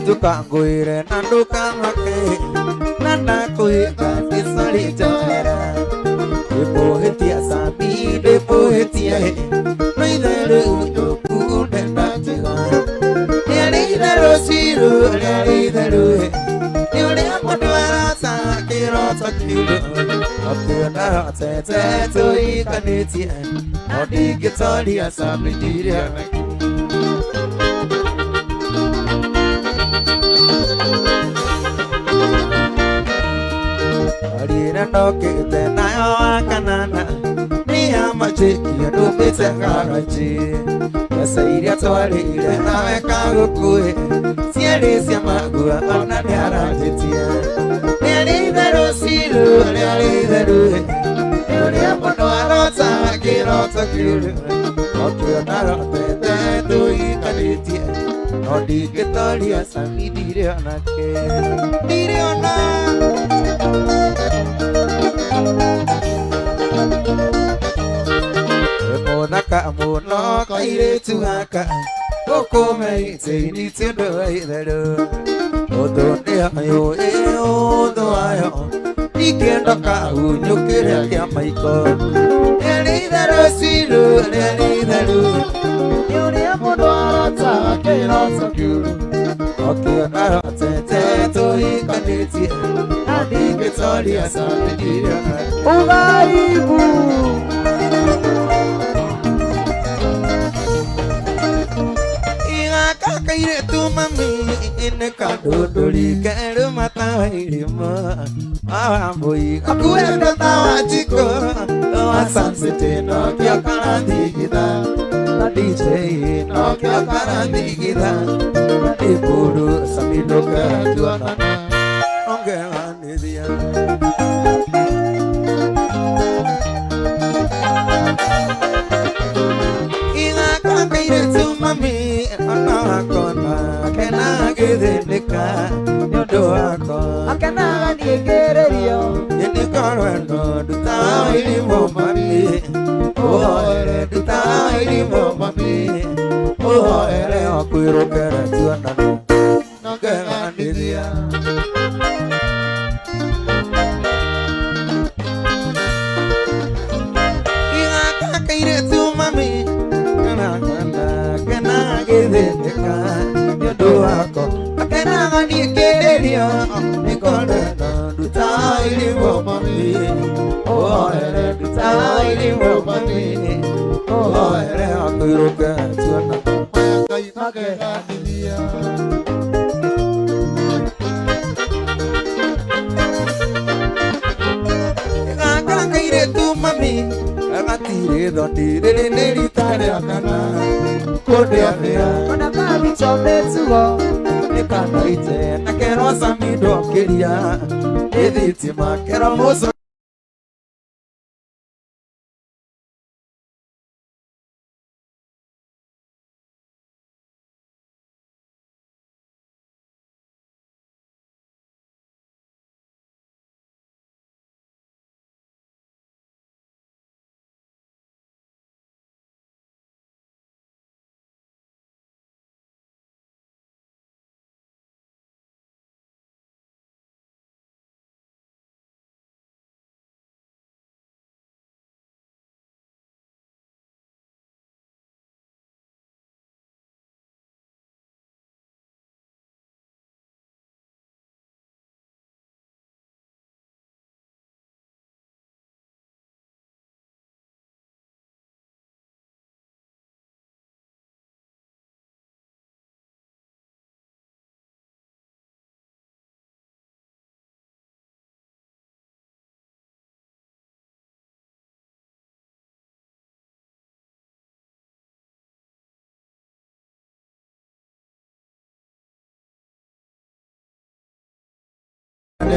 Tukanguire nanduka make Nana kuhika tisari jara Depo hetia sabi depo hetia he Naidharu yoku denda jiga Naidharu siru naidharu he Yule amadwara sa kiro sakiru Akuna tete tui kanitia Odi gitari asabi diria Noke na yawa kanana ni amachiki ndo petengarachi Yasairia twali ile na weka gukue Sieri sia magua ona ni arajitia Neri dharu siru neri dharu Neri apono arota kirota kiru Otu narote te tui kanitia Nodi kitoli asami dire anake Dire ona Naka muno kaire tuaka Koko mei teini tindo aidero Odo ne ayo odo ayo Ikendo ka unyukire kia maiko Neri dharo silu neri dharu Yuri amuno arata keiro sakuru Oki naro tete tui kaniti Nadi kitori asabi diriana Ugaibu Kaire tu mami ine kadodoli kero mata irima Amboy aku enda tawa chiko Sunset no kya karandi gita DJ no kya karandi gita Iburu samilo ka juana Onge ane dia Ina kaire tu mami Kona kena gidenika nyodo ako akana nigererio yeni korweno duta ili momami oh ere duta ili momami oh ere akuiro kera tuana no kena nidia Inga kaire tu mami Kena gidenika nyodo ako akana nigererio nikorweno duta ili momami oh ere duta ili momami oh ere akuiro kera tuana no kena nidia Kaire tu mami agatire dondi de neri tare akana kode afia ona mami chometuo ekana ite na kero samido keria editi ma kero mozo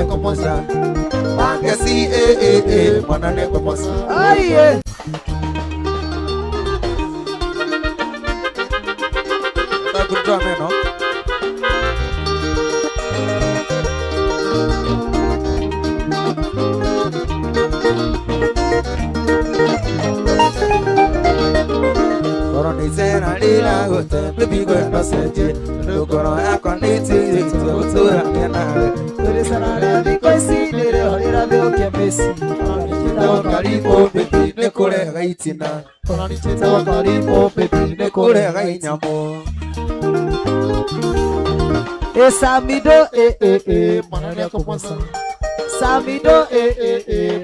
como ça, que si manane como ça. Ay Está good job, no? Corona dice na lila gote, baby go no seje, no corona na koniti tutura kenawe tuli sana ndiko isidire orira byoke mesi tawa karibu baby nekore gaitina tawa karibu baby nekore gainyamo Samido mwanani akoposa Samido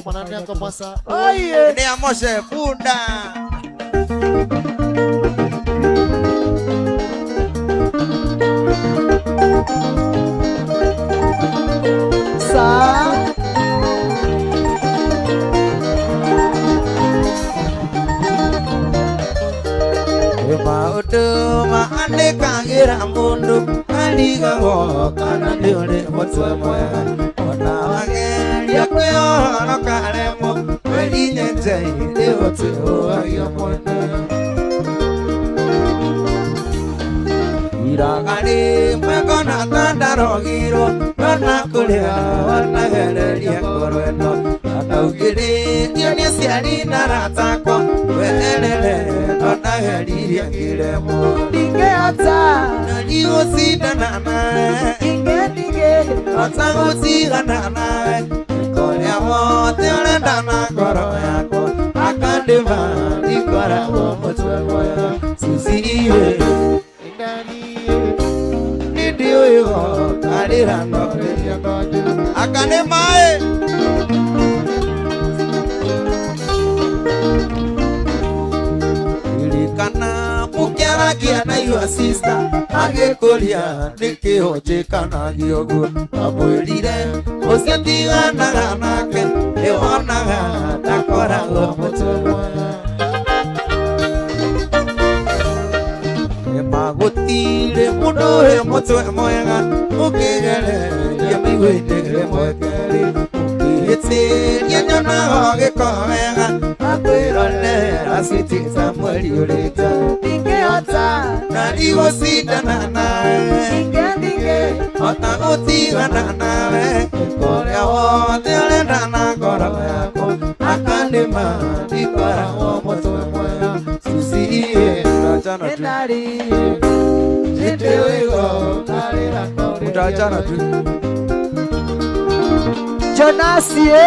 mwanani akoposa oye ni amoshe bunda sa Mauduma ane kangira mundu aliga wo kana ndione motwe moya ona wangeria kwehoro karemo welinye njei ndivote oagio mwene iragari mwekona tandarogiro nona kulia wanagereria korweno akaugiri nionie ciari na ratako weerere nona geriria kiremo Ningeata Ndigusindana nawe Otagũtigana nawe Kũrĩa wothe ũrenda na ngoro yakwa Akandĩma ndikoragwo mũtwe moya Susie Nĩndĩũĩ karĩra norĩria Akandĩma Ilikana mukiaragia na your sister agikuria nikihojekanagia guo amwirire ucio tiganaga nake nĩwonaga ndakoragwo mũtwe moya magũtirĩ mũndũ wĩ mũtwe mwega ũkĩgereria mĩigua-inĩ rĩmwe kerĩ ũkĩhĩtĩria nyonaga gĩko wega akwĩrorera citiza mweri ũrĩte Ningeata na ndigũcindana nawe otagũtigana nawe kũrĩa wothe ũrenda na ngoro yakwa akandĩma ndikoragwo mũtwe mwega Susie ndachana tu nĩndĩũĩ karĩra norĩria ndachana tu Jonasie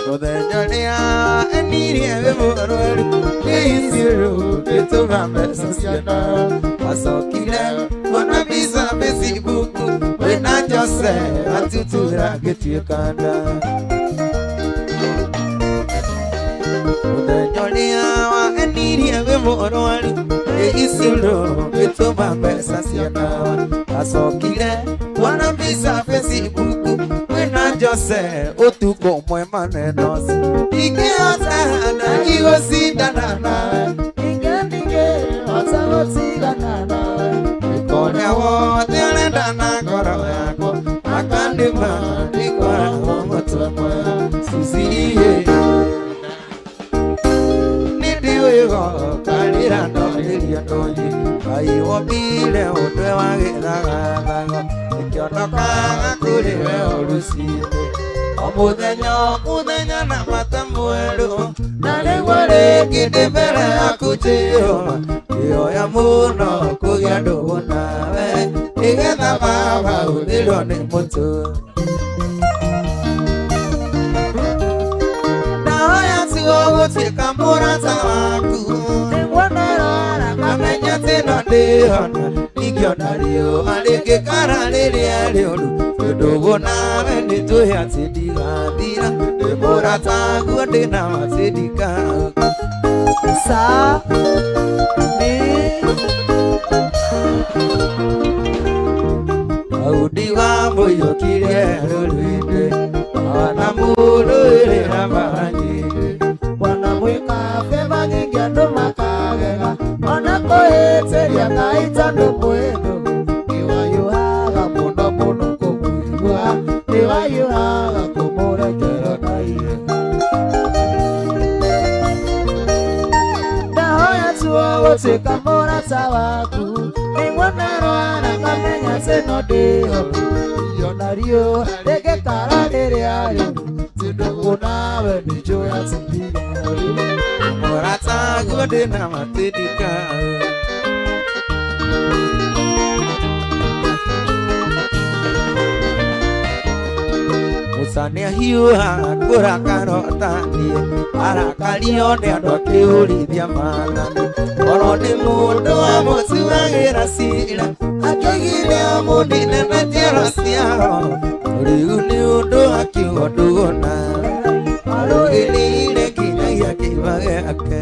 Mũthenya rĩa enirie wĩ mũrũaru Gĩithĩro gĩtũma mbeca ciana Macokire kuona mbica Facebook wĩna Jose atutura ngĩtuĩka nda Mũthenya ũrĩa wenirie wĩ mũrũaru Gĩithĩro gĩtũma mbeca ciana Macokire kuona mbica Facebook wĩna Jose ũtukũ mwema nenos Ingĩhota na ndigũcindana nawe otagũtigana nawe Kũrĩa wothe ũrenda na ngoro yakwa akandĩma ndikoragwo mũtwe mwega Susie nĩndĩũĩ karĩra norĩria ndũnyi Ngai wombire ũndũ wa gĩthagathago Nĩkĩonokaga kũrĩ we ũrũcinĩ O mũthenya na mata mwerũ Na nĩguo rĩngĩ ndĩ mbere yaku Jehova Ngĩoya mũno kũgĩa ndũgũ nawe Nĩgetha baba ũthĩrwo nĩ mũtwe Ndahoya tu ũgũtuĩka mũrata waku Kamenya tĩno ndĩhona Ingĩona riũa rĩngĩkara rĩrĩa rĩũru Ndũgũ nawe nĩtũĩ atĩ ndigathira Ndĩ mũrata guo ndĩna atĩ ndikaga Sa mi Audi wa mũiyũkirie rũrũ-inĩ Ona mũrũĩrĩra mbara nyingĩ wanamwĩka beba nyingĩ andũ makagega ona kũhĩtĩria kaita ndũmwĩndũ nĩwayũhaga mũno mũno kũmũigua nĩwayũhaga kũmũrekera kaire ndahoya tu gũtuĩka mũrata waku nĩguo narwara ngamenya tĩno ndĩho iona riũa rĩngĩkara rĩrĩa rĩũru tindũgũ nawe nĩnjũĩ atĩ ndigathira Mũrata guo ndĩna atĩ ndikaga Nĩa hiũha kũrakarotania arakario nĩ andũ akĩũrithia maathani oro nĩ mũndũ amũtuagĩra cira akĩgire amũnine na njĩra ciao rĩu nĩ ũndũ akiuga ndũgona arũgĩrĩire nginyagia kĩiba gĩake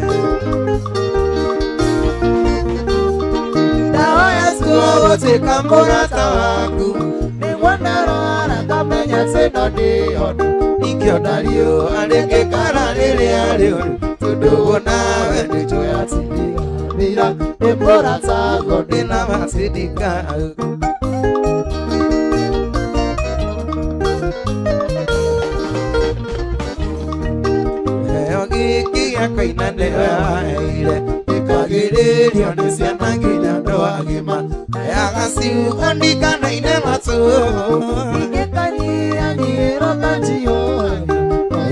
ndahoya tuo gũtuĩka mũrata waku nĩguo ndarora ngamenya sĩno ndĩhono ingĩona riũa rĩngĩkara rĩrĩa rĩũru tondũ nawe nĩnjũĩ atĩ ndĩgathira nĩ mũrata ngo ndĩna macindika heo gĩkĩ gĩa kũina nĩweheire gĩkagĩrĩrio nĩ ciana nginya andũ agima yagaciugo ndikanaine matũ ingĩkanyia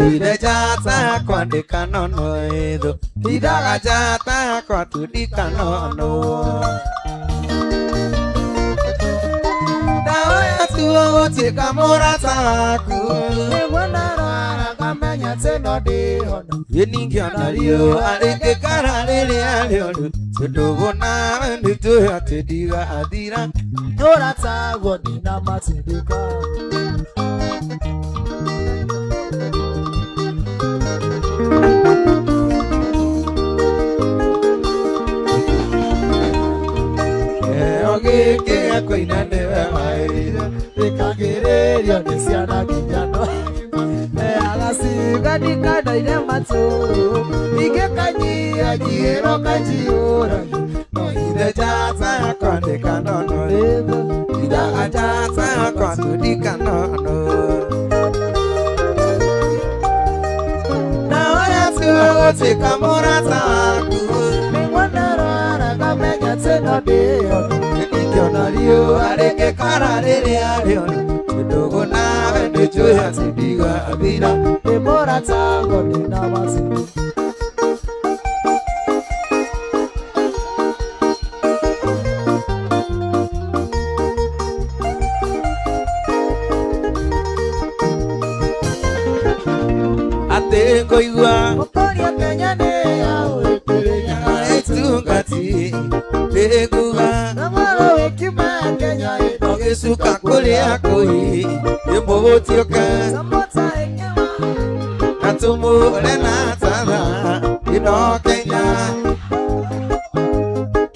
ire jata kwandĩka nono ĩthũ ndidaga jata kwatundika nono ndahoya tuo gũtuĩka mũrata waku nĩguo ndarora ngamenya sĩno ndĩhono ningĩona riũa rĩngĩkara rĩrĩa rĩũru tondũ nawe nĩnjũĩ atĩ ndigathira mũrata guo ndĩna macindika gĩkĩ gĩa kũina nĩweheire gĩkagĩrĩrio nĩ ciana nginya andũ agaciuga ndikanaine matũ ingĩkanyia njiĩro kanjiũragi no ithe njata kwandĩka nono rĩthũ ndidaga njata kwatundika nono ndahoya tuo gũtuĩka mũrata waku nĩguo ndarora ngamenya sĩno ndĩhono ingĩona riũa rĩngĩkara rĩrĩa rĩũru tondũ nawe nĩnjũĩ atĩ ndigathira nĩ mũrata ngo ndĩna macindika atĩ ngũigua mũkũria Kenya nĩ ya ũrĩkĩrĩria ĩtungati ndĩkuga Gĩcuka kũrĩa kũi ĩmũgũtioka na tũmũre na tatha ĩno Kenya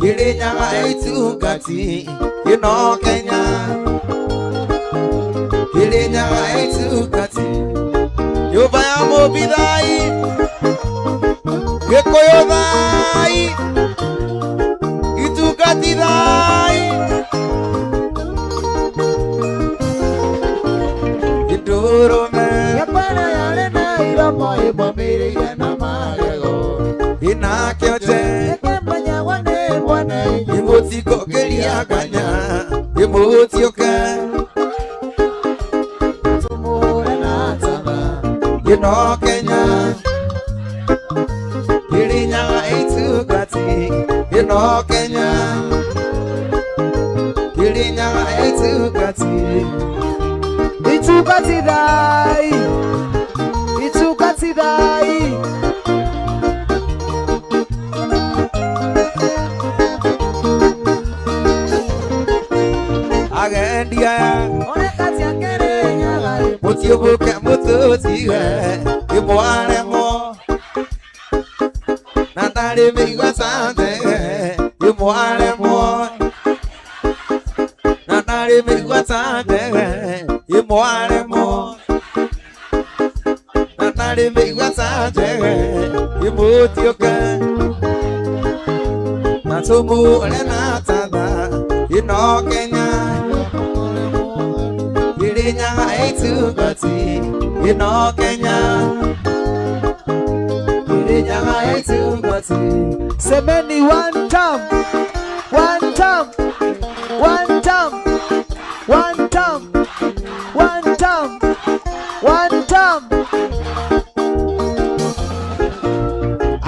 Kĩrĩnyaga ĩtungati ĩno Kenya Kĩrĩnyaga ĩtungati nyũmba ya mũmbithai Gĩkũyũ thai itungati thai Ndũrũme yapana yale na iromo ĩmũmĩrĩire na magego inakĩo nje ĩkĩmenyagwo nĩ mwana ĩmũtikũkĩria nganya ĩmũgũtioke tũmũre na tatha ĩno Kenya Kĩrĩnyaga ĩtungati ĩno Kenya Kĩrĩnyaga ĩtungati Itungati thai agendia onekati akĩrĩnyaga mũtiũmbũke mũtũtige ĩmwaremo na ndarĩ mĩigua sante ĩmwaremo na ndarĩ mĩigua sante ĩmwaremo na ndarĩ mĩigua sante ĩmũtioke na tũmũre na tatha ĩno Kenya Kĩrĩnyaga ĩtungati ĩno Kenya Kĩrĩnyaga ĩtungati semeni one time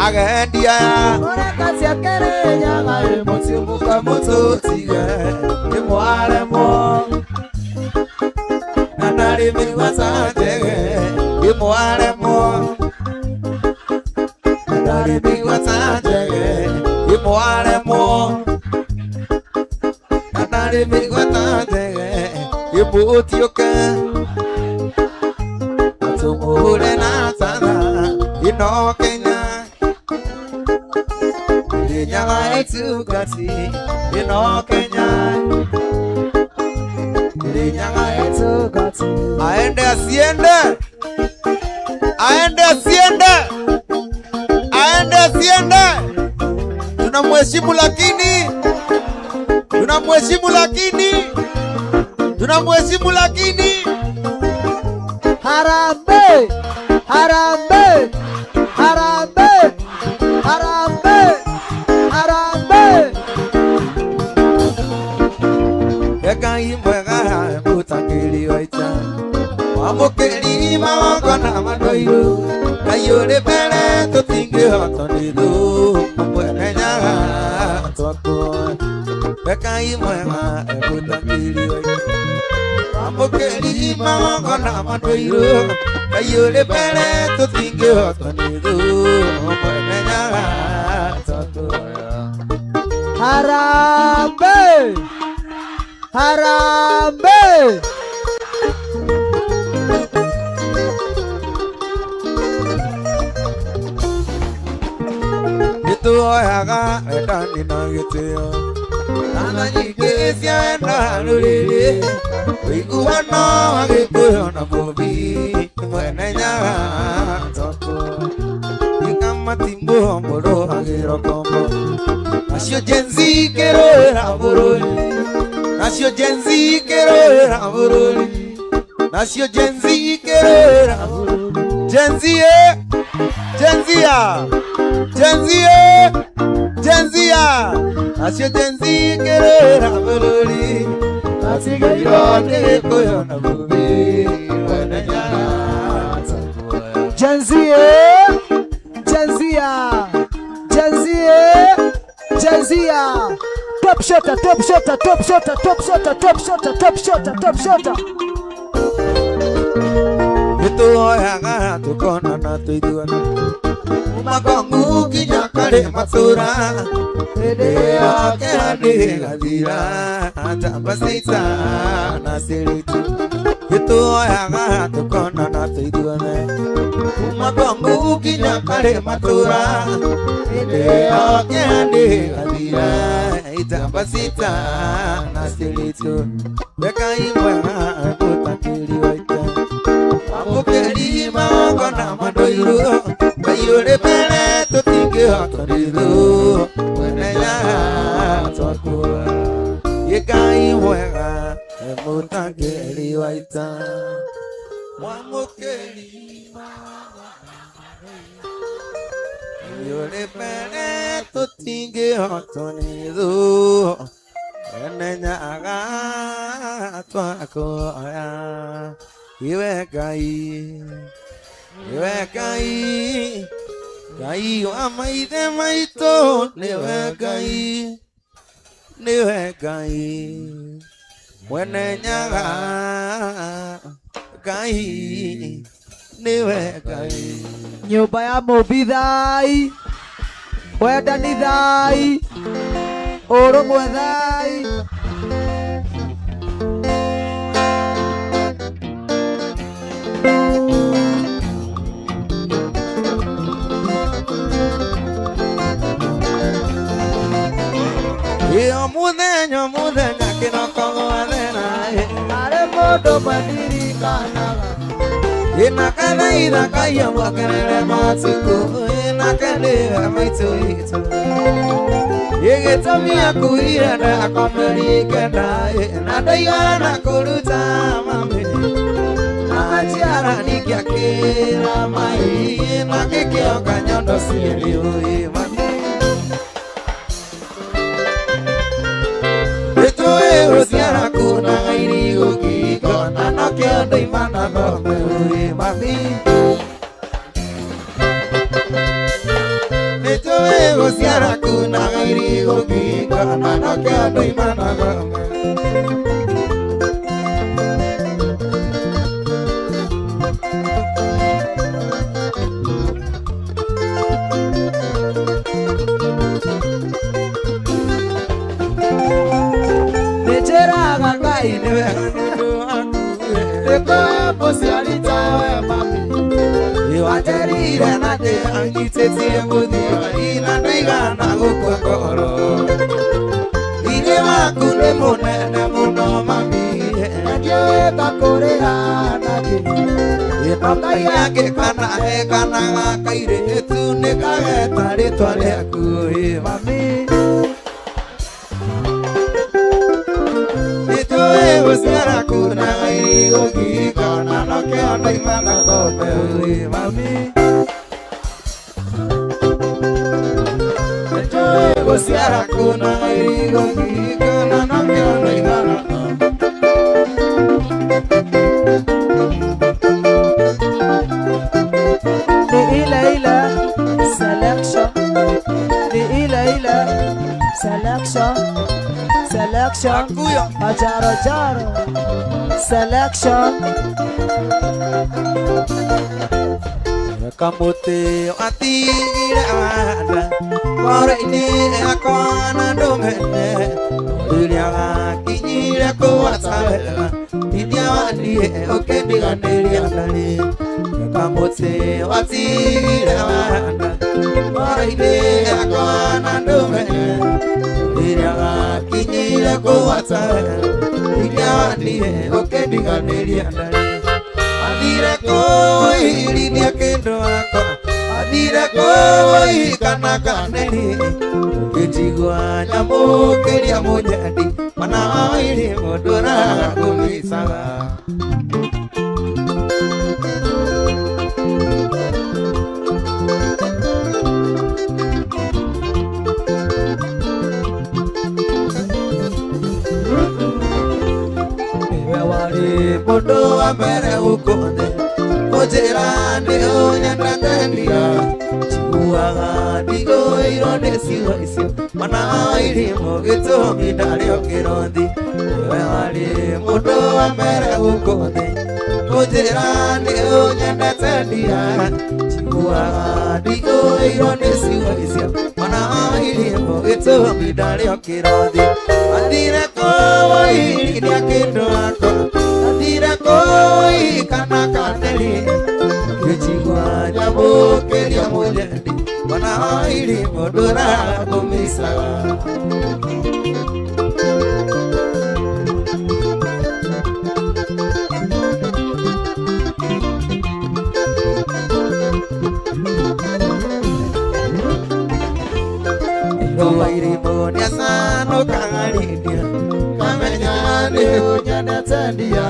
agendia onekati akĩrĩnyaga ĩmũtiũmbũka mũtũtige ĩmwaremo na ndarĩ mĩigua sante Imuaremo Dari bigwa tajege Imuaremo Dari bigwa tajege Ibutioke Tumule na sana Ino Kenya Inyala etukati Ino Kenya Inyala etukati Aende asiende Aende asiende Aende asiende Tunamheshimu lakini Tunamheshimu lakini Tunamheshimu lakini Harambe Harambe Harambe Harambe Harambe Eka imwega mutakiri waita Wamukiri mawakona madoiru Kayore pere tutingi hotonidu Mwene nyaga twako Eka imwega mutakiri waita Wamukiri mawakona madoiru Kayore pere tutingi hotonidu Mwene nyaga twako Harambe Harambe Nituoyaga endani na gĩtĩo Nana nyingĩ cia enda rũrĩrĩ Ũiguano wa Gĩkũyũ na Mũmbi Mwene nyaga twako Ikamatimbo mũrũagĩrwo kombo Nacio Gen Z kĩrũĩra bũrũri Nacio Gen Z kĩrũĩra bũrũri Nacio Gen Z kĩrũĩra bũrũri Gen Z Gen Z Gen Z Gen Z Nacio Gen Z kĩrũĩra bũrũri Natigairwo nĩ Gĩkũyũ na Mũmbi Mwene nyaga twako Gen Z Gen Z Gen Z Gen Z Top shotter, top shotter, top shotter, top shotter, top shotter, top shotter, top shotter. Nituoyaga tukona na tuithuana Makongu kinya kare matura Hĩndĩ kĩhandi gathira Tambacaita na siritu Nituoyaga tukona na tuithuane Makongu kinya kare matura Hĩndĩ kĩhandi gathira Tambacaita na siritu Weka imwega mutakiri waita Wamukiri mawakona madoiru Kayore pere tutingi hotonidu Mwene nyaga twako Weka imwega mutakiri waita Wamukiri Kayore pere tutingi hotonidu Mwene nyaga twako Iwe Ngai Iwe Ngai Ngai wa maithe maitũ Nĩwe Ngai Nĩwe Ngai Mwene nyaga Ngai Nĩwe Ngai Nyũmba ya Mũmbi thai Wendani thai Ũrũmwe thai Mũthenya kĩroko gwathera Arĩ mũndũ mandirikanaga Ĩna kanitha Ngai amwongerere matukũ Nake nĩwe maitũ witũ Gĩtũmi akuire ndakomeri kenda Na ndaigana kũruta mami Na njiara ningĩ akĩra mai Na gĩkĩoka nyondo ciĩrĩ mami Gũciara kuna gairi gũkĩko Na no kĩondo imana thome mami Nĩtũĩ gũciara kuna gairi gũkĩko Na no kĩondo imana thome Eko posialita mami. Iwaterire na de angiteti mudio ina niga na gukokoro. Ine makune monene muno mami. Ndio kakorea na de. Ipapaya ke kana he kana kaire tu ne kage tare twale ku mami. Usiara kuna irigo kikona no que anda imana dope mami. Usiara kuna irigo kikona no que anda imana ila selection. Ila selection. Selection, Jaro, selection. Kamote atira ada, kore ini akwana domene, dunia kinyira kuwasala, dunia wani oke digane liandali. Kamote atira ada, kore ini akwana domene, dunia kinyira kuwasala, dunia wani oke digane liandali. Adira koi linia kendo ako, adira koi kana kaneli. Kejigwa nyamu keria mojadi, mana ili modora kumisaga. Modo amere ukonde, ojera ne onyanda tendia. Chihuahua digo irone siwa isio, mana ili mogeto midari okirondi. Wale modo amere ukonde, ojera ne onyanda tendia. Chihuahua digo irone siwa isio, mana ili mogeto midari okirondi. Adira ko ili niakendo ako. Adira koi kana kaneli, kejigwa nyamu keria mojadi, mana ili modora kumisaga. Noiri monia sano kangalidia, kamenyane ujana tandia.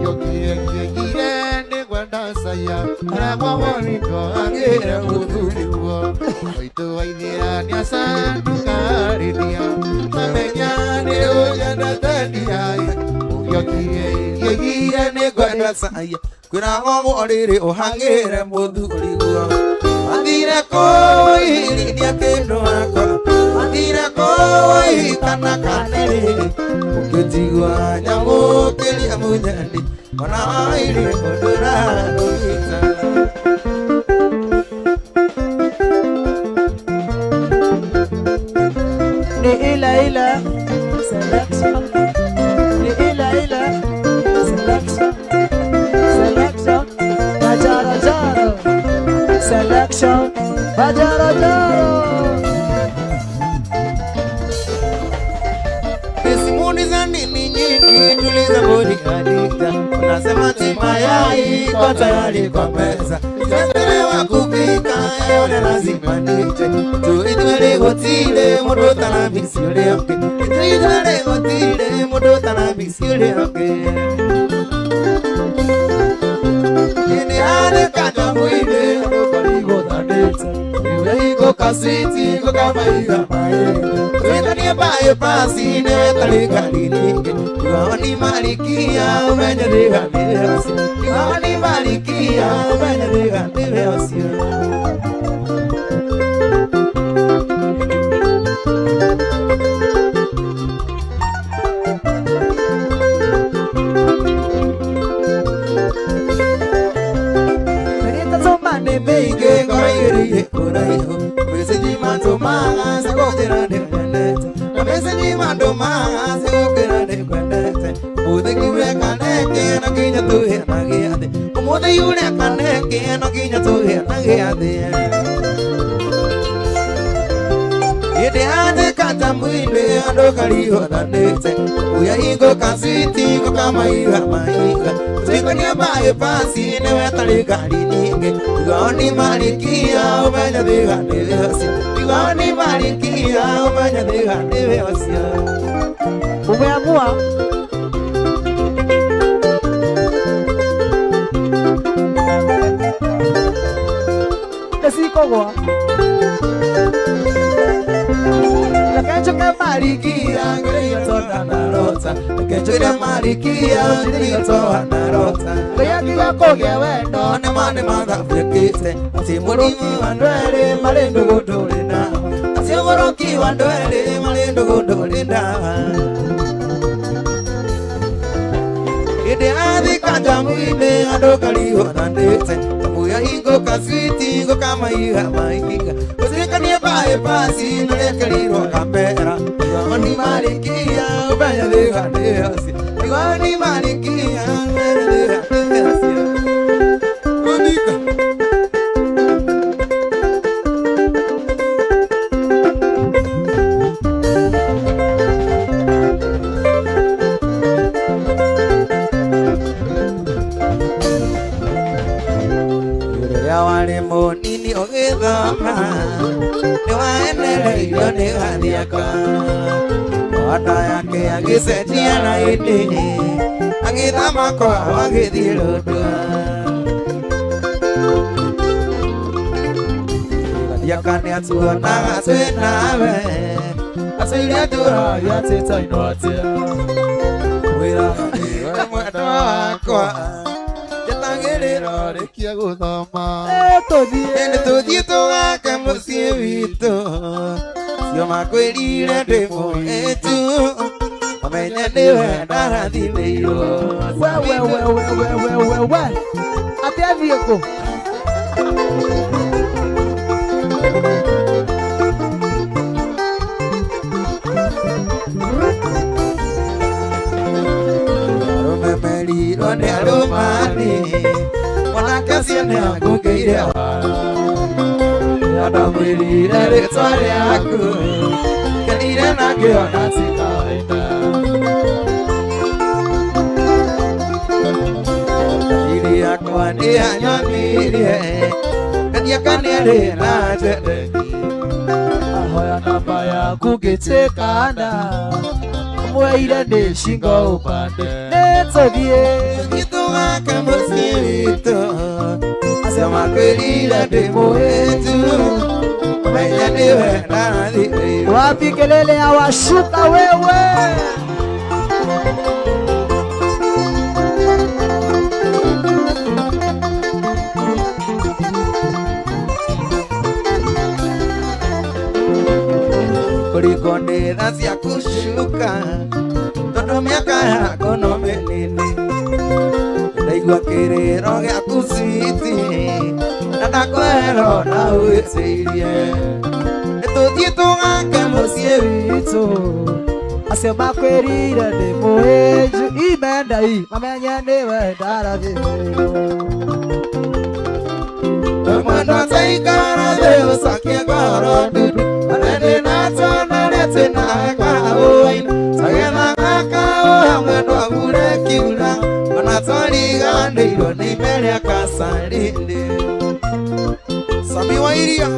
Yokiyengire kwenda saya, na woniko angere mutuliwo. Oito waidea ni sano kangalidia, kamenyane ujana tandia. Yokiyengire kwenda saya, kuna wonire ohangere mutuliwo. Adira koi linia kendo ako, adira koi kana kaneli. Kejigwa nyamu keria mojadi, mana ili modora kumisaga. Ni ila selection. Ni ila selection. Selection, Jaro. Selection, Jaro. Simuni za nini nyingi tuliza bodi kadika. Unasema timayai kwa tayari kwa meza. Sitelewa kupika yone lazima nije. Tuitwele gotile mudota na bisiole oke. Tuitwele gotile mudota na bisiole oke. Ini hane kata mwide mukoligo daneta. Iwe kasiti go kama iga mae. Tuitanie bae pasi ne kalika linike. Iwani malikia umenyerega mireasi. Iwani malikia umenyerega mireasi. Bege korairi koraiho, meseji mando maa se kokera de kwendete, meseji mando maa se kokera de kwendete. se Mude yure kaneke no kinya tu he na geade Mude yure kaneke no kinya tu he na geade Ede ade kata mwinde ando kariho na nete Uya ingo kasiti ko kama iha maiga Ziko ni abaye pasi newe tali gari ninge Igoni malikia umenya diga nevasi Igoni malikia umenya diga nevasi Umeamua Desikogoa Kecho ke marikia ngriyo toda na rota Kecho ke marikia ngriyo toda na rota Kaya kiwa koge wendo Ne mane manga fekise Ati mulimi wandwele malendo godole na Ati ngoroki wandwele malendo godole na Ede adi kanja mwine ando kaliho na ndete Tamuya ingo kaswiti ingo kama iha maiga Kusika ni bae pasi nuleke liro kamera Igoni malikia ubenya diga neasi Igoni malikia ubenya diga neasi Kondika Wale monini ogedama Niwaenele iyo nigathiaka Wata yake agisetia na indi Agithama kwa wagithirudwa Gathiaka ni atuonaga twenawe Asuiria tuoya titainoatia Wira niwe mwendo wakwa Jetangiriro rekia guthoma Ene tuthie tugake mucie witu Cio makwirire ndi mwetu Omenya niwe ndarathimeirwo We Atia vieko Rumemeriro ni arumani Mwanake siene akugeire wala Yadamwirire ritwa riaku Kenire na ngiona ti kawaida Ili yakwa ni anyonirie Kathiaka ni arina jedeki Ahoya namba yaku gitikana Mweire ni shingo upande Netothie Gitugake mucie witu Cio makwirire ndi mwetu Omenya niwe ndarathimeirwo Wapi kelele ya washuka wewe Kuliko ndira cia kushuka Tondu miaka yako no minini Ndaigua kiriro giaku switi Na ndakwero na wicirie Nituthie tugake mucie Witu Acio makwirire ndi mweju Imenda hii Mamenye niwe ndarathimeirwo Mwendo taikara thi ucokie ngoro ndudu Arende na twana rete nawe kaũi Tagetha gaka ũya mwendo agure kiura Ona twariganĩirwo nĩ imere akacarinde Sami wa iria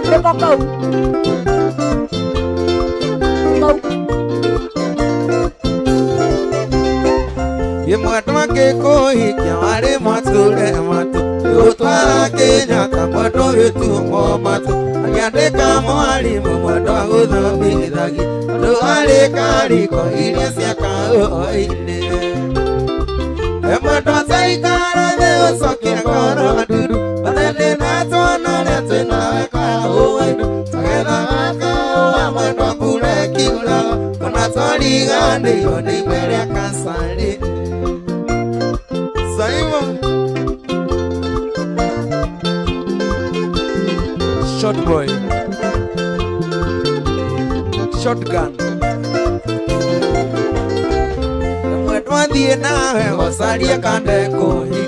Niko kau Mwendo akĩkũhikia warĩ mwatũre matũ Gũtwara Kĩnyatta mwendo wĩtumo matũ Agĩandĩka mwarimũ mwendo agũthomithagia Tondũ arĩ kariko iria cia kaũi-inĩ Mwendo taikara thĩ ũcokie ngoro nduru Mathende na twana rĩa twĩnawe kaũi-inĩ Tagetha gaka ũya mwendo akure kiura Ona twariganĩirwo nĩ imere akacarinde Simon Short boy Shotgun wathie nawe wacarie kandekũhi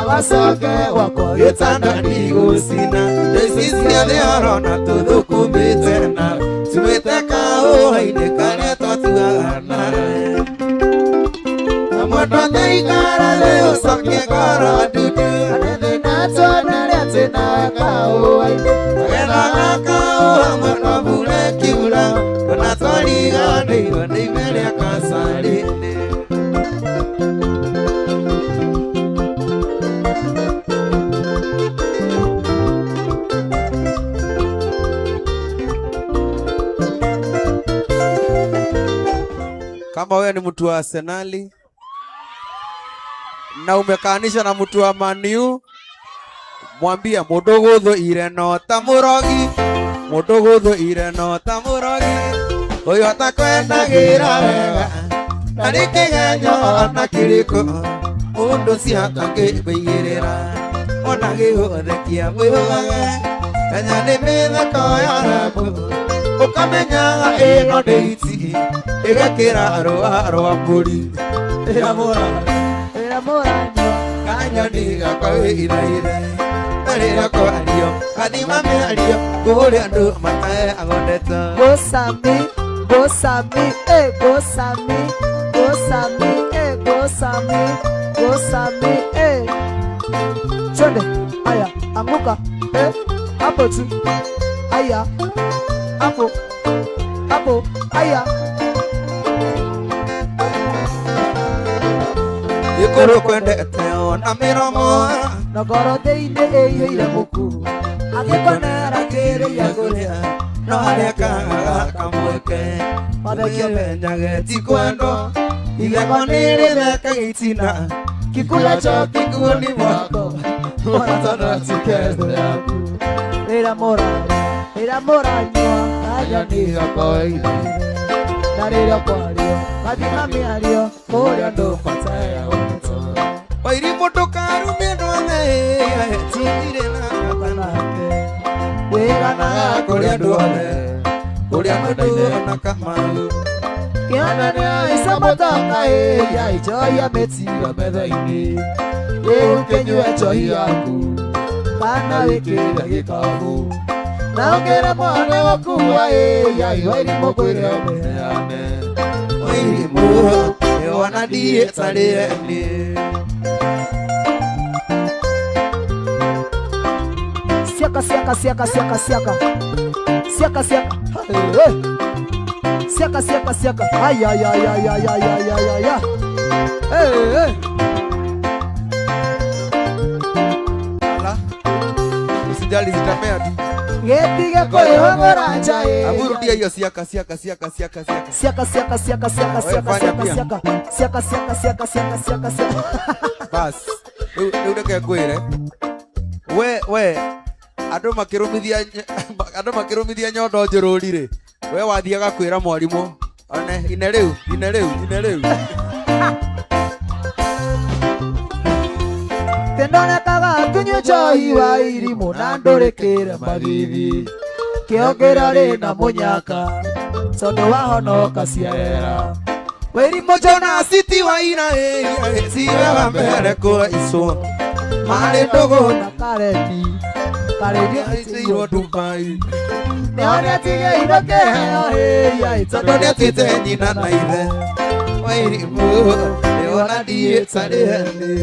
wacoke wakwa gĩtanda ndigũcina ici ciothe ũrona tũthũkũmĩte na tumĩte kaũa-inĩ karĩa twatuaga nawe mwendwa thĩikara thĩ ũcokie ngoro ndutu thĩna twanarĩa twĩnawe kaũa-inĩ gethaga kaũa mwendwa mbura ĩkiura ona twariganĩirwo nĩ ime rĩa kacarĩ-inĩ kama wewe ni mtu wa Arsenali na umekaanisha na mtu wa Man U, mwambie mũndũ ireno ta mũrogi, mũndũ ireno ta mũrogi, ũyũ atakwendagĩra wega na nĩ kĩgenyo na kĩrĩkũ mũndũ ciatangĩkũigĩrĩra ona gĩgũthekia mwĩhũgage kenya nĩ mĩtheko ya rabu ũkamenyaga ĩno ndĩiti ĩgakĩra rũa rwa mbũri ĩra mũranyo kanyoni gakwa wĩiraire na rĩrĩa kwario gathima mĩario kũrĩa andũ mateagondete Gosami, Gosami, Gosami, Gosami, Gosami, Gosami, Chonde, aya, anguka, hapo tu, aya, hapo, aya. Ikoro kwendete ona mĩromo na ngoro thĩinĩ ĩihũire mũku agĩkonera kĩrĩa kũrĩa no harĩa kaga kamweke ũkĩmenyage ti kwendo igego nĩ rĩtheka gĩtina kikula cho kikuoni mwako Mwana tiketho yaku Rĩra mũranyua kanyoni gakwa wĩiraire na rĩrĩa kwario gathima mĩario kũrĩa andũ mateagondete Wairimũ ndũkarumie ndwone tigire na kanake wĩganaga kũrĩa ndwone kũrĩa mũndũ na kamau kĩana nĩ aica mũtoka yaijoya mĩtiro metha-inĩ rĩu kĩnyue njohi yaku kana wĩkĩre gĩkabu na ũngĩre mwane wakua wairimũ kwĩre ũmĩheane Wairimũ ona ndiĩtarĩeni Siaka Siaka ay ala usijali zitamea tu getige kwĩhũgũra nja aburudia hiyo siaka bas rĩu reke ngwĩre we andũ makĩrũmithia nyondo njũrũri-rĩ we wathiaga kwĩra mwarimũ one ine rĩu tendonekaga tunyue njohi wa irimũ na ndũrĩkĩre magigi kĩongera rĩna mũnyaka tondũ wahonoka ciarera Wairimũ Jonas ti waira siwe wa mbere kũraicwo marĩ ndũgũ na kareni aitĩirwo Dubai nĩone tigĩirwo kĩheo tondũ nĩatuĩte nyina na ithe Wairimũ nĩwona ndiĩtarĩeni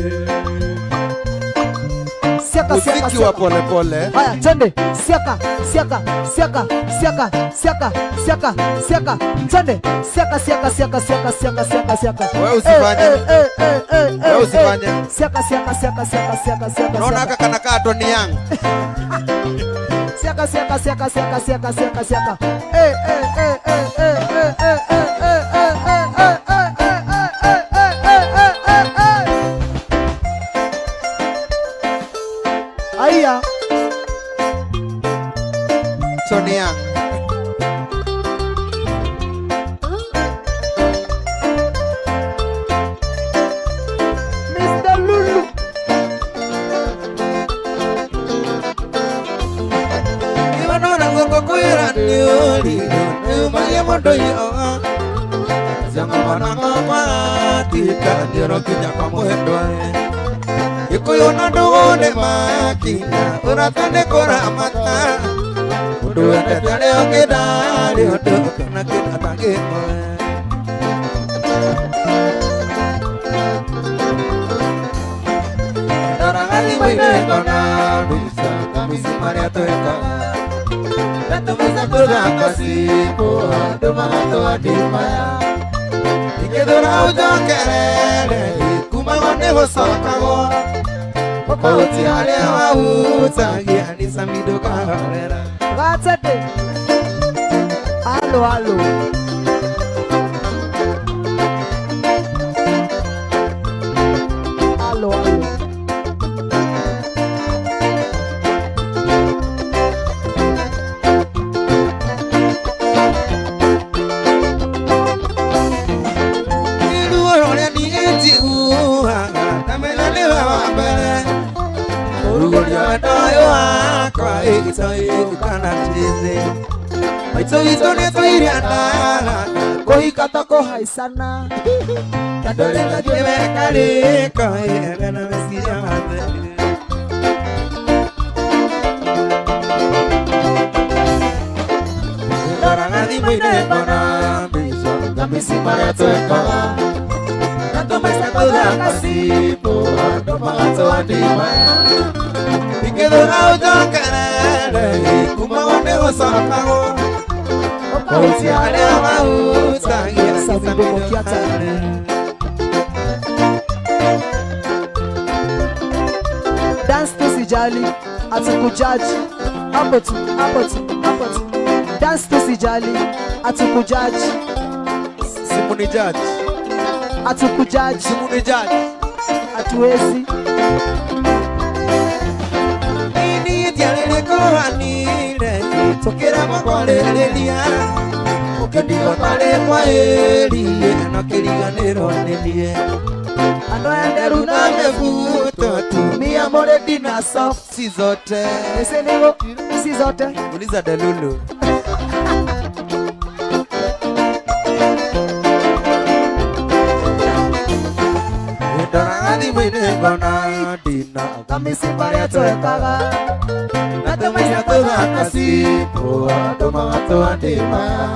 muziki wa polepole haya twende siaka twende siaka wewe usifanye siaka unaona haka kana kato ni yangu siaka Aya Sonia Mr. Lulu Iwanona ngoko kwira nioli Umalia mondo yo Jangan ngoma tika jero kinya pamuhendwa Ikoyo nado de makina uratane kora mata Udu tale okeda udu kana kita tangi Darangani wine kona bisa kami simaria toeka Ratu bisa kurang kasih buah Dumangato adimaya Ikedora ujo kerele Kumangone hosakago Okauti hale wa utagi Anisa mido kaharera Vatsate Halo halo Halo halo Koi kata ko hai sana kadole la jeme kale koi gana mesiya mate Darangani mwine kona biso kamisi marato ekala Nato mesa toda kasipo ando magato adimaya Ikedora ujo kerele kumangone hosakago Okauti hale wa utagi Anisa mido kaharera Dance to sijali atukujaji hapo tu Dance to sijali atukujaji Simuni judge atukujaji Simuni judge atuwezi Ini tialele kohanire Tokera makwalelelia Ukendiwa pale kwa elie Nakiriganiro nilie Ano yanderu na mefuto Tumia moredi na soft Si zote Esenego si zote Uliza delulu Darangani mwine kona dina Kamisi pare toekaga Natamaya toda kasipo Adomangato adimaya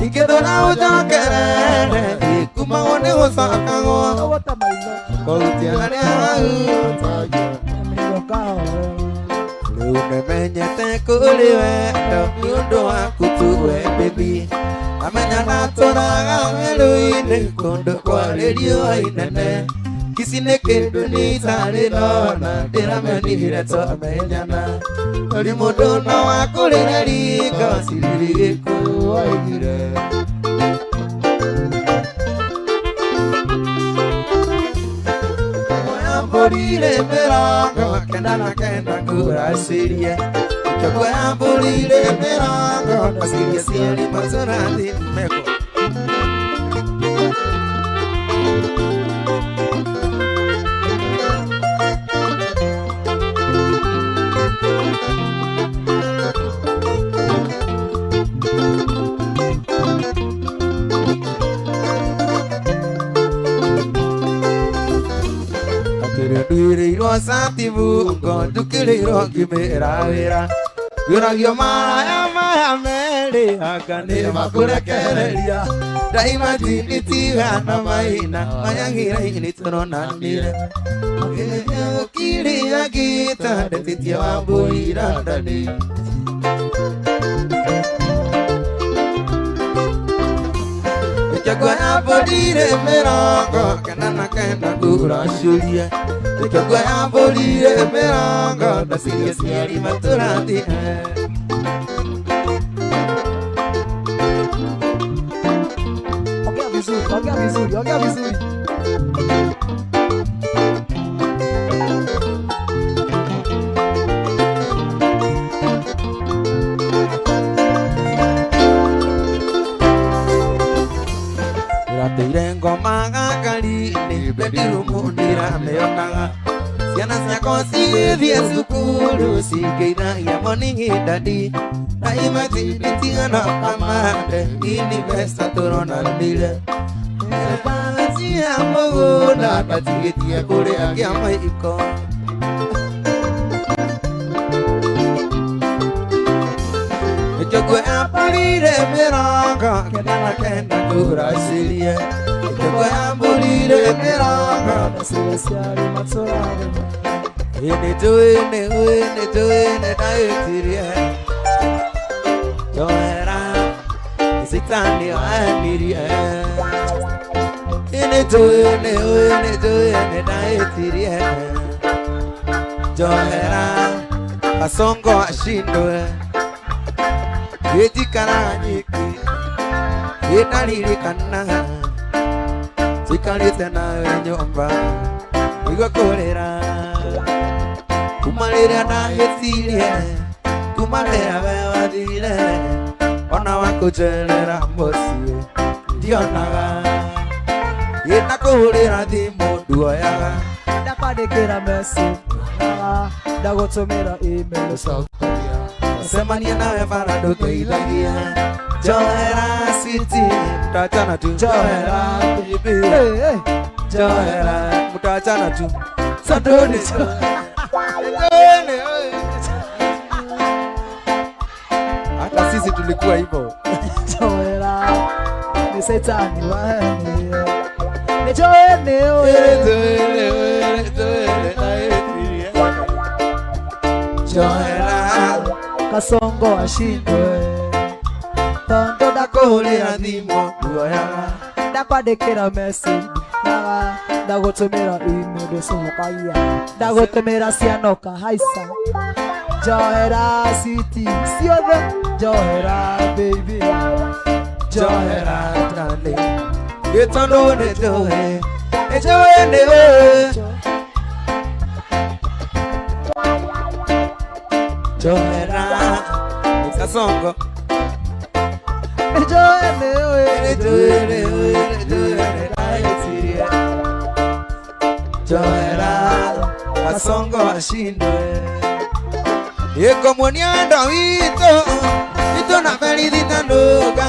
Ikedora ujo kerele Kumangone hosakago Kouti hale wa utagi Lune menyete kuliwe Domiundo akutuwe baby Amenya natoraga weluine Kondo kwa radio ainene Kisine kendo ni tare nona Dira menihire to amenyana Ori mudo na wakulire rika Siriri kuwa igire Moyamborire merango Kenda na kenda kura sirie Moyamborire merango Nasiria sieri mazorati meko Duiriro sativu Dukiriro kimeravira Yuragyo maya mele Hakane makurekereria Daima tinitiga na maina Mayangira initoro nandire Kiri ya kita Detitia wabuira dani Chagua ya bodire merango Kanana kenda kura shulia Chagua ya bodire merango Dasiria siari maturati Ongea vizuri Teire ngoma gakari ni bedirumu ndira meonaga Ciana ciakwa cigĩthiĩ cukuru cingĩithagia morning daddy na imatigana kamande inivesta tũronanire cia mũgũnda batigĩtie kũrĩa kĩama iko Jogwe ambalire mĩrongo kenda na kenda tũracirie Jogwe ambalire mĩrongo nacio ciarĩ matũrarĩ Nĩtũĩ ndaĩtirie Njohera Sitani wanirie Nĩtũĩ ndaĩtirie Njohera Kasongo ashindwe Yetikana nyiki Yenaririkana Sikarite nawe nyomba Igakorera Kumalira na hetirie Kumalira wewadire Ona wakujelera mosie Dionaga Yenakuhulira thimu duoyaga Ndakwandĩkĩra message Ndagũtũmĩra email Sautia Semania nawe para ndũteithagia Njohera city Mutachana tu Njohera baby Njohera Mutachana tu Sandoni Hata sisi tulikuwa hivyo Njohera Ni setani waheni Njohera Njohera Kasongo ashindwe Tondo ndakuhulira thimu duoyaga Ndakwandĩkĩra message Ndagũtũmĩra email ndũcokagia Ndagũtũmĩra cianoka haica Njohera city ciothe Njohera baby Njohera darling Gĩtondũ nĩnjũĩ Njohera Kasongo Njohera Kasongo ashindwe Ikomunia ndo Ito na felizita nduga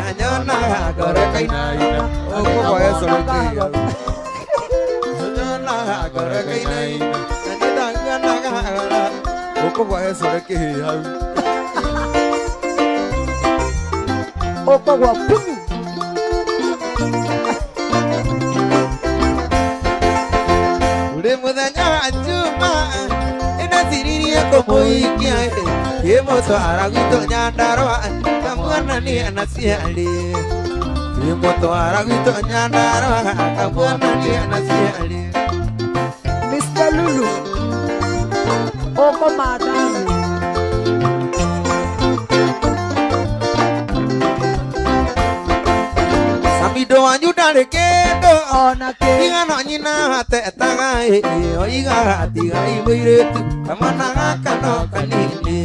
Anyona goreka inaina Okukwa yeso lekia Anyona goreka inaina Anita ngana Okukwa yeso lekia Okwa kumi Ule muthenya juma Inasiririe kumuikia Yemoto aragwito nyandarwa Kamwana ni anasiali Yemoto aragwito nyandarwa Kamwana ni anasiali Mr. Lulu Oko madami Samido wanyu dale kendo Ona ke Iga no nyina hatetaga Oiga tiga imuiretu Kamana gaka no kanini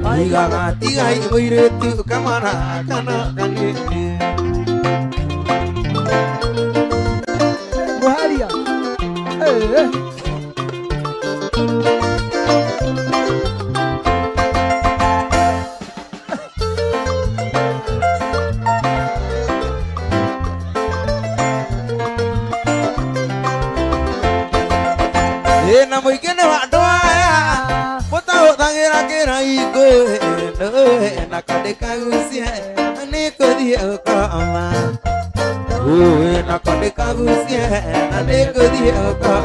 Oiga tiga imuiretu Kamana gaka no kanini Buharia Na mwingine wa ndoa Mutahuthagĩra kĩraiko Na kandĩka gucie Nĩkũthiĩ ũkoma Na kandĩka gucie Na nĩkũthiĩ ũkoma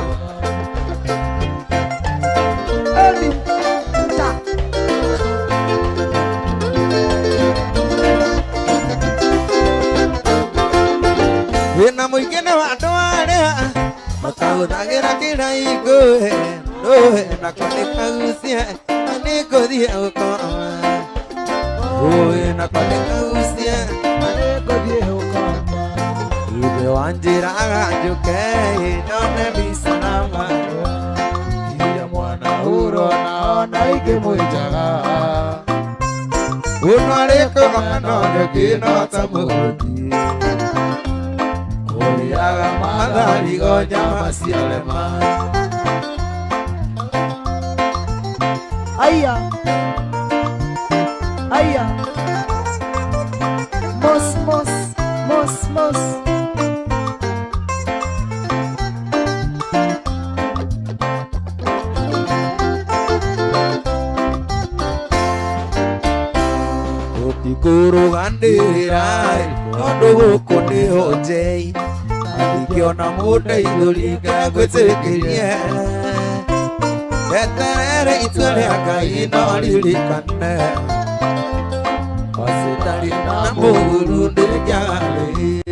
Na mwingine wa ndoa Mutahuthagĩra kĩraiko Na kandĩka gucie Na nĩkũthiĩ ũkoma Na kandĩka gucie Na nĩkũthiĩ ũkoma Ithe wa njĩraga njũke Nyone mbica na marũa Iria mwana huro naona ingĩmwĩnjaga Ũno arĩkũga no nyeki ta mũhũti Ũrĩaga matharigo nyama ciarema Aya, aya, mos, mos, mos, mos. Guru gandirai, ondo kone hojei, adikiona muda idulika kwetekirie. Etere itule akaino lilikane, wasitali na muguru ndejale.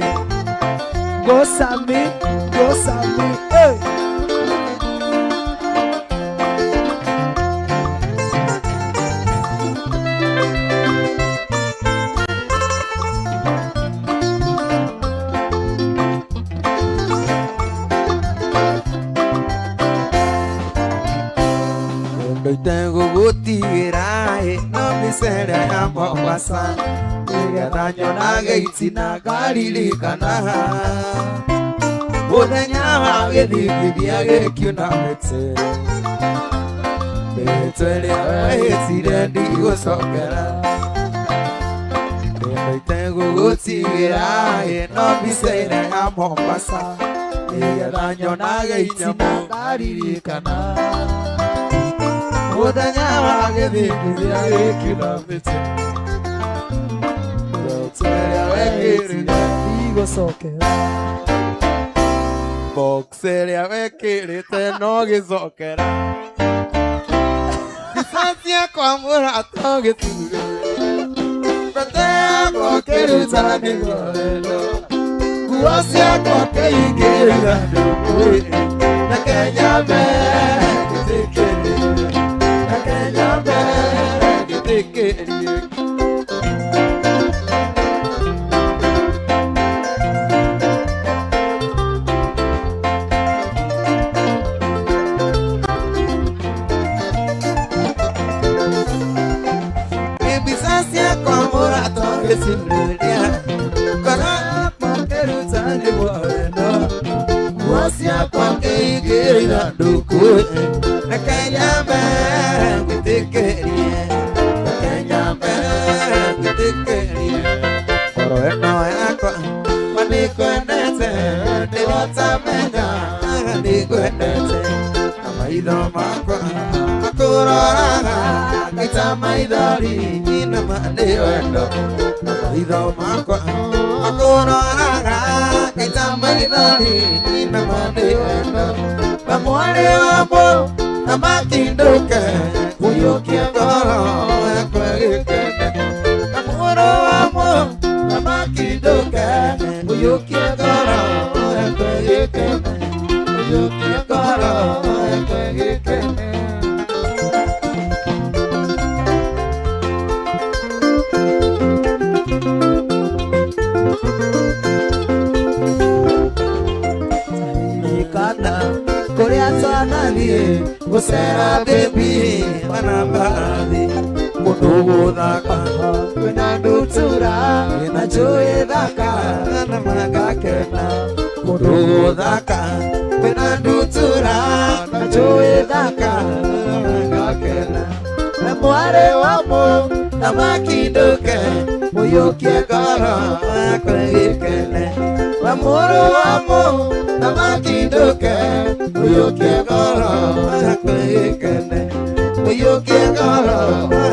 Go Sammy, hey. Tengo gutirai no misere ya Mombasa Ega daño na geiti na galili kana Odanya hage digia ge kyuna metse Betele aeti rendi go sokera Tengo gutirai no misere ya Mombasa Ega daño na geiti na galili kana Odanya wage digia kilomita Boxeria wekiri Digo sokera Boxeria wekiri tenogi sokera Distancia kwa murato getire Pratea kwa keruta nigorelo Kuasia kwa keikiri dandukui Na Kenya kitikiri Ebisasia kwa murato gesimrelia Kara makeruta ni moreno Wasia kwa keigiri na duku Nakanyambe kitekerie Nakanyambe kitekerie Oroeno yako Maniko endete Niwatamenya Maniko endete Amaido makwa Makuroraga Kitamaidori Nina maneo endo Amaido makwa Makuroraga Kitamaidori Nina maneo endo Mamwale wapo Namakinduke Uyokia goro Ekwegekene Namuro wapo Namakinduke Uyokia goro Ekwegekene Uyokia goro Ekwegekene Korea tanalie, gusera baby, manambadi, kudugu daka, wena dutura, wena joe daka, na magakena, kudugu daka, wena dutura, na joe daka, na magakena, na mware wamo, na makiduke, uyokie gara, akwegekene, na moro wamo, na makiduke, uyokie gara, akwegekene, uyokie gara,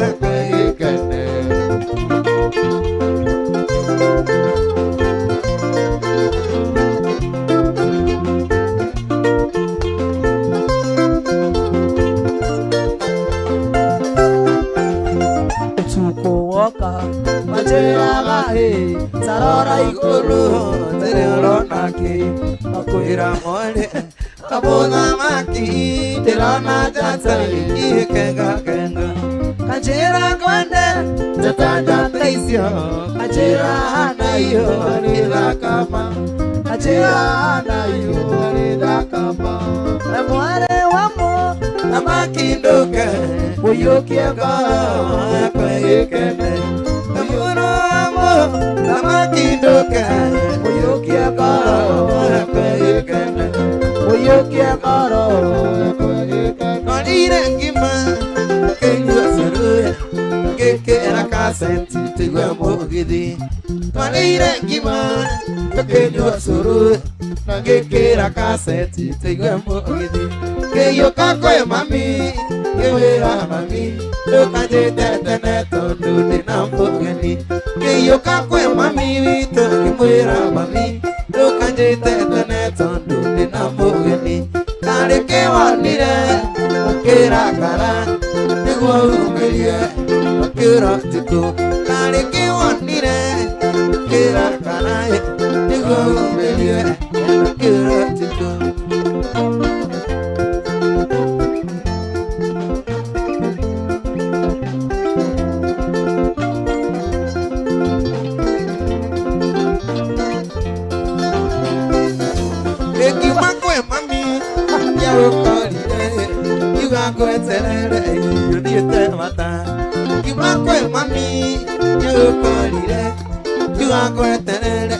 akwegekene. Tukuoka majera gae sarora iguru Tereronaki, makuira mole, kabona maki, terana jatai, kenga kenga. Kajira kwande, tatanja taisyo, kajira hanayo, arida kama, kajira hanayo, arida kama. Namware wamo, namakinduke, uyokie gara, kwegekene. Namware wamo, namakinduke, uyokie gara, kwegekene. Uyokie gara, kwegekene. Nalire ngima, kenye kasenti tigwe mugidi Twanire ngima Kenyua suru Nangekera kasenti tigwe mugidi Keyo kakwe mami Kewera mami Lokanje tetene tondu dina mugini Keyo kakwe mami Vito kemwera mami Lokanje tetene tondu dina mugini Kareke wanire Okera kara Nigwa umelie Okera tiko Kareke wanire Okera kara Nigwa umelie Okera tiko Eki makwe mami Yawo kalire Yuga kwe tenere Yudite mata Eki makwe mami Yawo kalire Yuga kwe tenere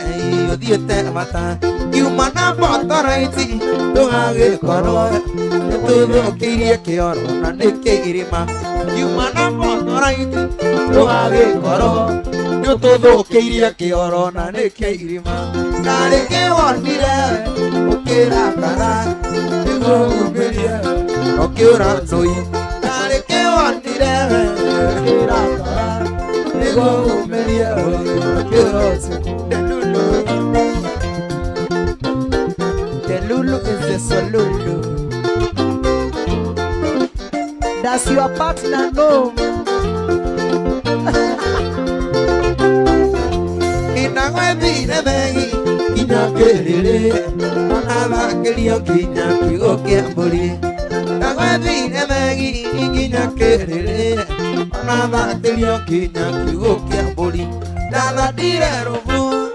Yudite mata Yumana potaraiti Tungage koro Tudo kirie kioro Nandeke irima Yumana potaraiti Tungage koro Tudo kirie kioro Nandeke irima Kareke wanire Okera kara Nigo umerie Okera zoi Kareke wanire Okera kara Nigo umerie Okera zoi The Lulu is the Solulu. Does your partner know? Inagwebi nebegi Inakelele Anava kelio kinya kigo kiamburi Inagwebi nebegi Inakelele Anava kelio kinya kigo kiamburi Nada dire rubu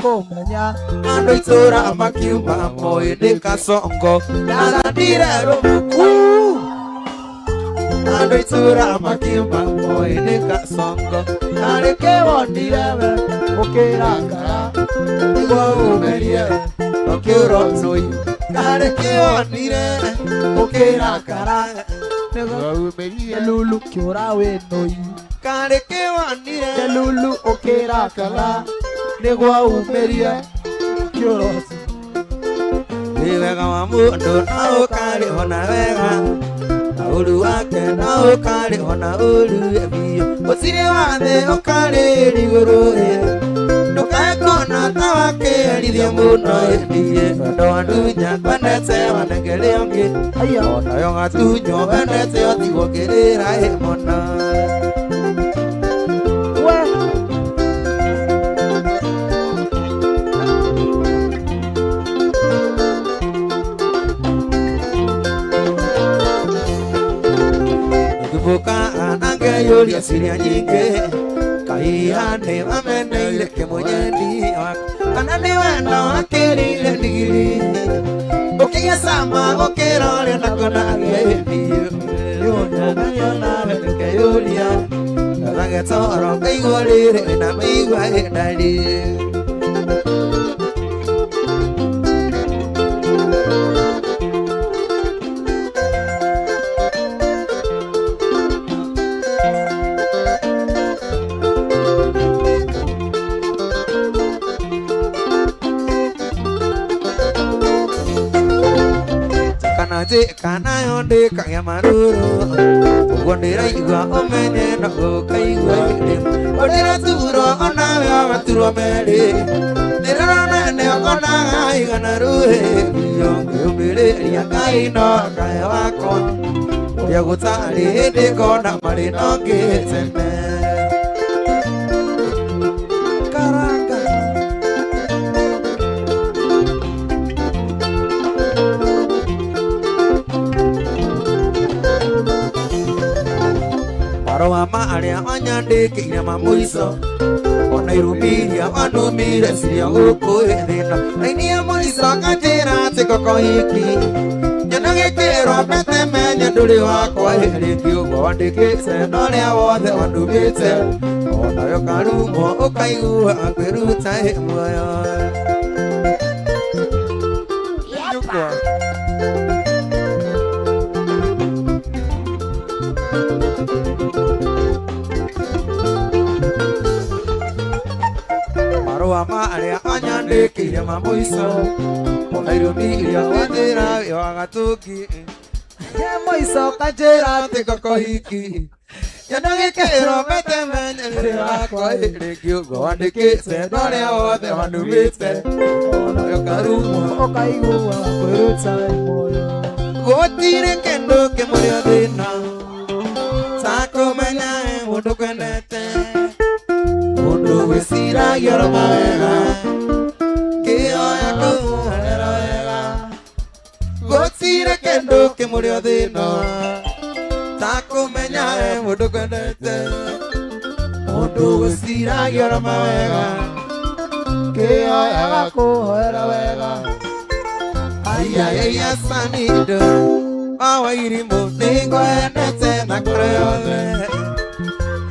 Komenya Ando itora makiuma moe de kasongo Nada dire rubu Ando itora makiuma moe de kasongo Kareke wandirewe Okera kara Nigo umerie Okero zoi Kareke wandirewe Okera kara Nigo umerie Lulu kyora we noi Kareke wandirewe Lulu okera kara Negwa umerie Kyora Wega wa mundu na ukari hona wega Na uru wake na ukari hona uru ebio Usire wathe ukari riguru Nukae kona ta wake erithia muno ebie Wendo wa ndunya kwendete wanengere ongi Ona yo ngatunyo wendete otigukirira mona Buka anange yoli asiria nyinge Kaihane wameneire kemunyendi Kanani wenda wakirire ndigiri Ukiga sama ukirore nakona ageibiyo Yona yona wenike yolia Karange toro kaigorire na meigwa edari Kana yonde kaya maruru Wondera igwa omenye na kaigwa ide Wondera turo ona ya maturo mele Nera nene ona igana ruhe Yonge umele ya kaino kaya wako Ya gutari ede kona marino kitene Roa maaria anyandike ina mamuiso Ona irumiria wanumire siya uko edina Nainia muiso kajira tikoko hiki Nyanage kero peteme nyanduri wako Heri kiugo wandikise nolia wothe wanumite Ona yo karumo ukaigu akwiruta moyo Yapa mama aria anyandikire mamuico airumiria wanjira wagatuki Moiso kanjira tikoko hiki yanagikero metemenye wakwa irikiugo wandikite noria wothe wanumite yokarumo okaigua kwiruta moyo gotire kendo kimurio thina sakumenya mundu kwendete mundu wisiragia mawega kioya kuhera wega gotire kendo kimurio thina sakumenya mundu kwendete mundu wisiragia mawega kioya kuhera wega Ayaya sanido awairi muningo enete na koreyole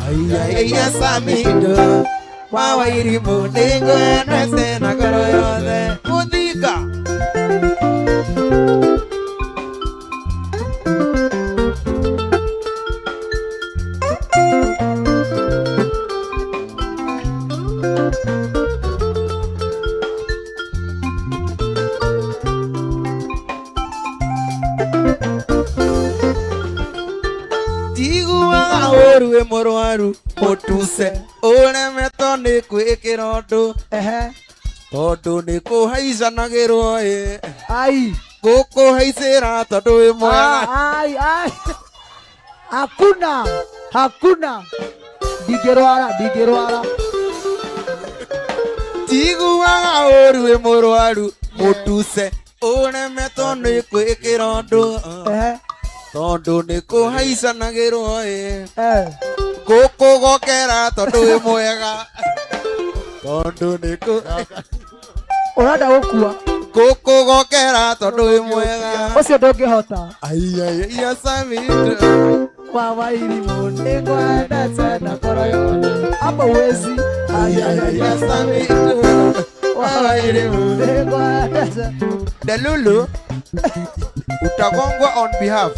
Ayaya sanido awairi muningo enete na koreyole Mudika Orwe morwaru otuse oremeto ni kwikira undu tondu ni kuhaicanagirwo ai gukuhaicira tondu wi mwega ai hakuna ndigirwara tiguaga orwe morwaru otuse oremeto ni kwikira undu tondu ni kuhaicanagirwo gukugokera tondu wi mwega tondu ni urenda gukua gukugokera tondu wi mwega ucio ndungihota aiya samido wawairi muningo endete na ngoro yothe ama wezi aiya samido wawairi muningo endete Delulu utagongwa on behalf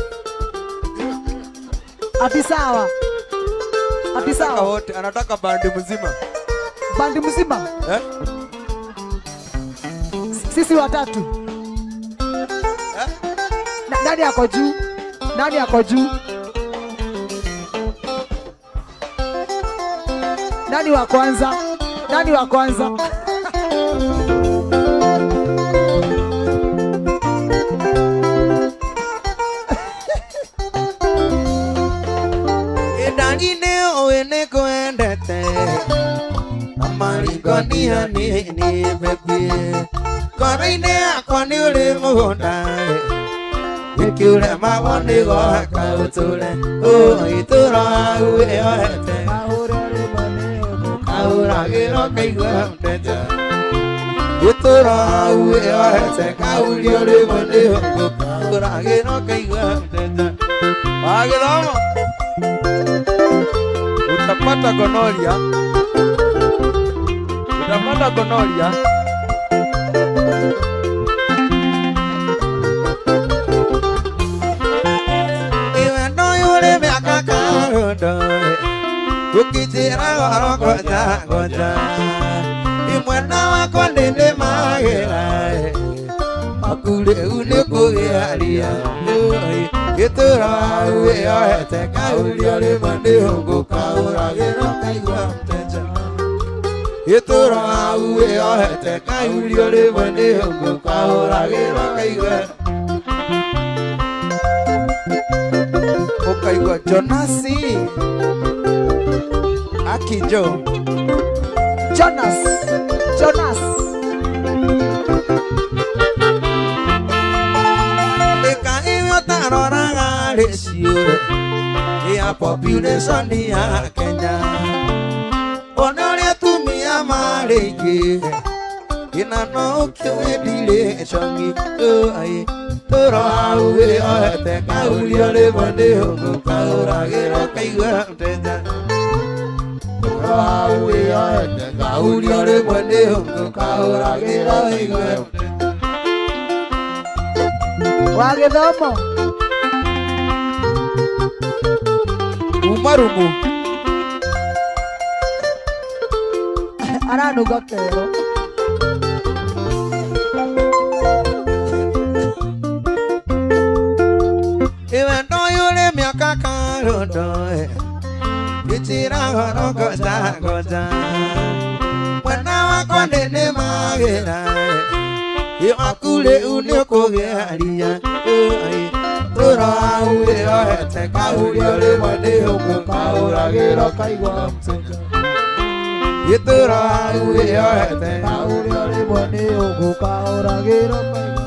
ati sawa wote anataka bandi mzima sisi watatu nani yako juu nani wa kwanza Maringonia ni baby Koraine akoni uri mugunda Ikiure mawoni goka utule Itura uwe oete Kaura giro kaigua mteja Itura uwe oete Kauri uri mone Kaura giro kaigua mteja Wagiroma utapata gonoria Iwe no yule miaka karondo Ukitira waro goja Imwena wako nende magera Makule une kugiaria Itura uwe oete Kauri ole mande hongo Kaura gero kaigua mteja Itura uwe oete Kauri ole mande hongo Kaura gero kaigua Okaigua Jonasi Akijo Jonas Eka ime taroraga resio Ya population ya Kenya Onoria tumia marege Ina no kiwedile chongi Tura uwe oete Kauri ole mande hongo Kaura gero kaigua mteja Tura uwe oete Kauri ole mande hongo Kaura gero kaigua mteja Wagithomo Umarumu aranuga kero horo goja mwana wakwa nene magera akule unio kugeria turaure ohete kaurio rimwe ni huku kauragiro kaigwa msenja turaure ohete kaurio rimwe ni huku kauragiro kaigwa